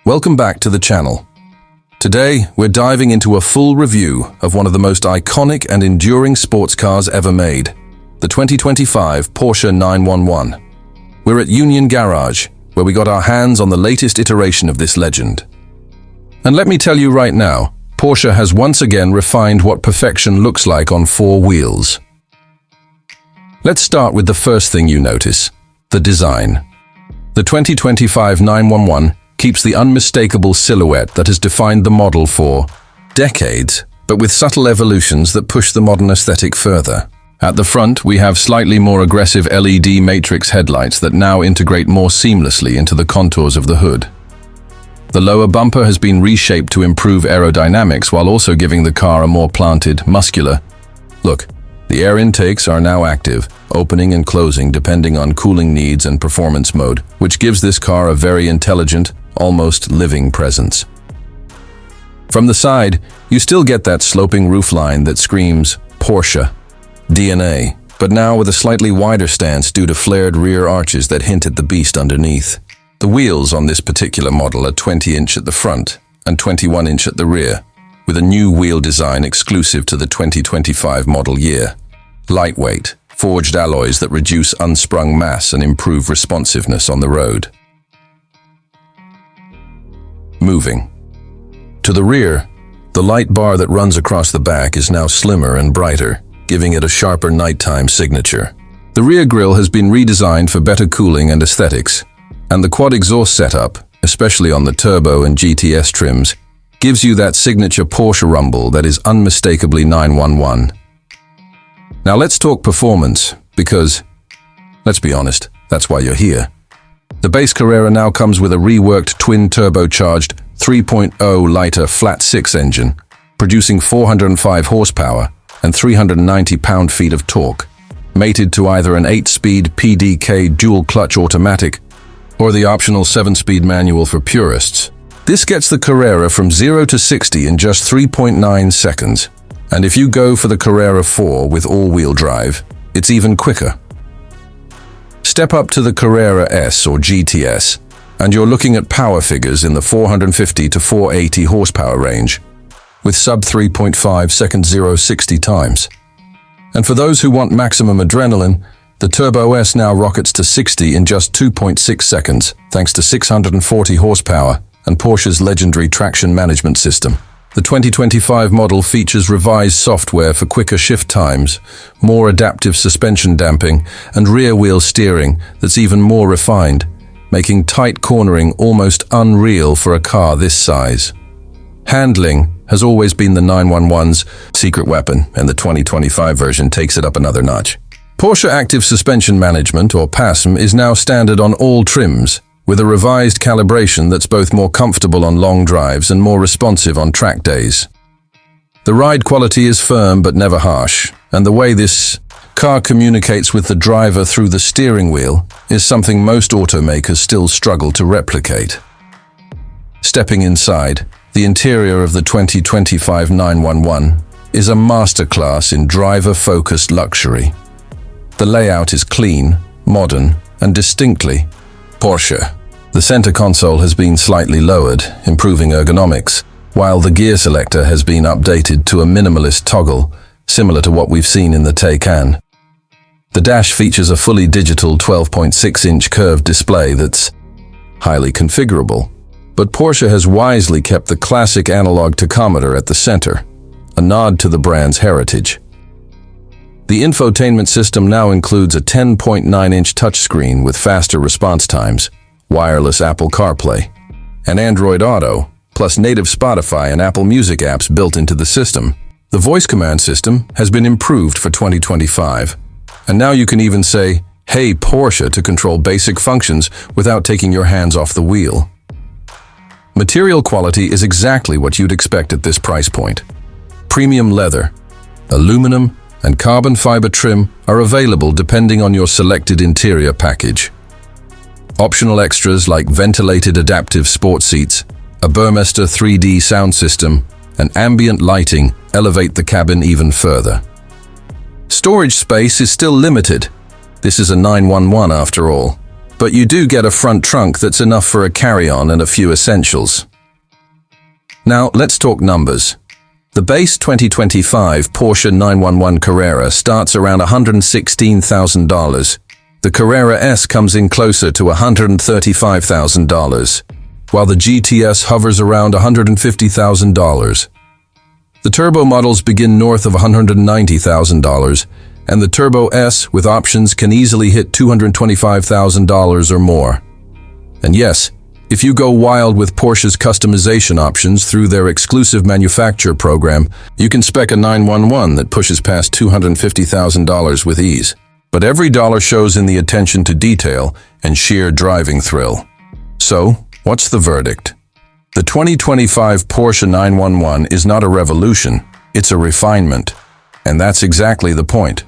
Welcome back to the channel. Today, we're diving into a full review of one of the most iconic and enduring sports cars ever made, the 2025 Porsche 911. We're at Union Garage, where we got our hands on the latest iteration of this legend. And let me tell you right now, Porsche has once again refined what perfection looks like on four wheels. Let's start with the first thing you notice, the design. The 2025 911 keeps the unmistakable silhouette that has defined the model for decades, but with subtle evolutions that push the modern aesthetic further. At the front, we have slightly more aggressive LED matrix headlights that now integrate more seamlessly into the contours of the hood. The lower bumper has been reshaped to improve aerodynamics while also giving the car a more planted, muscular look. The air intakes are now active, opening and closing depending on cooling needs and performance mode, which gives this car a very intelligent, almost living presence. From the side, you still get that sloping roofline that screams Porsche DNA, but now with a slightly wider stance due to flared rear arches that hint at the beast underneath. The wheels on this particular model are 20-inch at the front and 21-inch at the rear, with a new wheel design exclusive to the 2025 model year. Lightweight, forged alloys that reduce unsprung mass and improve responsiveness on the road. Moving. To the rear, the light bar that runs across the back is now slimmer and brighter, giving it a sharper nighttime signature. The rear grille has been redesigned for better cooling and aesthetics, and the quad exhaust setup, especially on the turbo and GTS trims, gives you that signature Porsche rumble that is unmistakably 911. Now let's talk performance, because, let's be honest, that's why you're here. The base Carrera now comes with a reworked twin-turbocharged 3.0 litre flat-six engine, producing 405 horsepower and 390 pound-feet of torque, mated to either an 8-speed PDK dual-clutch automatic or the optional 7-speed manual for purists. This gets the Carrera from 0 to 60 in just 3.9 seconds, and if you go for the Carrera 4 with all-wheel drive, it's even quicker. Step up to the Carrera S or GTS, and you're looking at power figures in the 450 to 480 horsepower range, with sub 3.5 second 0-60 times. And for those who want maximum adrenaline, the Turbo S now rockets to 60 in just 2.6 seconds, thanks to 640 horsepower and Porsche's legendary traction management system. The 2025 model features revised software for quicker shift times, more adaptive suspension damping, and rear-wheel steering that's even more refined, making tight cornering almost unreal for a car this size. Handling has always been the 911's secret weapon, and the 2025 version takes it up another notch. Porsche Active Suspension Management, or PASM, is now standard on all trims, with a revised calibration that's both more comfortable on long drives and more responsive on track days. The ride quality is firm but never harsh, and the way this car communicates with the driver through the steering wheel is something most automakers still struggle to replicate. Stepping inside, the interior of the 2025 911 is a masterclass in driver-focused luxury. The layout is clean, modern, and distinctly Porsche. The center console has been slightly lowered, improving ergonomics, while the gear selector has been updated to a minimalist toggle, similar to what we've seen in the Taycan. The dash features a fully digital 12.6-inch curved display that's highly configurable, but Porsche has wisely kept the classic analog tachometer at the center, a nod to the brand's heritage. The infotainment system now includes a 10.9-inch touchscreen with faster response times, wireless Apple CarPlay, and Android Auto, plus native Spotify and Apple Music apps built into the system. The voice command system has been improved for 2025, and now you can even say, "Hey Porsche," to control basic functions without taking your hands off the wheel. Material quality is exactly what you'd expect at this price point. Premium leather, aluminum, and carbon fiber trim are available depending on your selected interior package. Optional extras like ventilated adaptive sport seats, a Burmester 3D sound system, and ambient lighting elevate the cabin even further. Storage space is still limited. This is a 911 after all. but you do get a front trunk that's enough for a carry-on and a few essentials. Now, let's talk numbers. The base 2025 Porsche 911 Carrera starts around $116,000. The Carrera S comes in closer to $135,000, while the GTS hovers around $150,000. The turbo models begin north of $190,000, and the Turbo S with options can easily hit $225,000 or more. And yes, if you go wild with Porsche's customization options through their exclusive manufacturer program, you can spec a 911 that pushes past $250,000 with ease. But every dollar shows in the attention to detail and sheer driving thrill. So, what's the verdict? The 2025 Porsche 911 is not a revolution, it's a refinement. And that's exactly the point.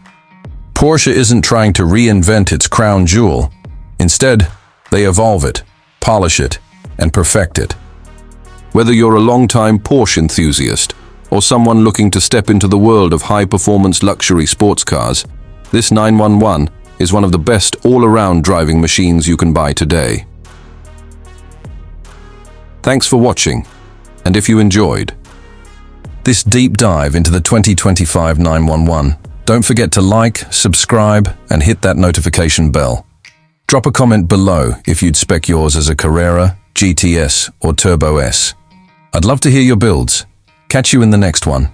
Porsche isn't trying to reinvent its crown jewel. Instead, they evolve it, polish it, and perfect it. Whether you're a long-time Porsche enthusiast or someone looking to step into the world of high-performance luxury sports cars, this 911 is one of the best all-around driving machines you can buy today. Thanks for watching, and if you enjoyed this deep dive into the 2025 911, don't forget to like, subscribe, and hit that notification bell. Drop a comment below if you'd spec yours as a Carrera, GTS, or Turbo S. I'd love to hear your builds. Catch you in the next one.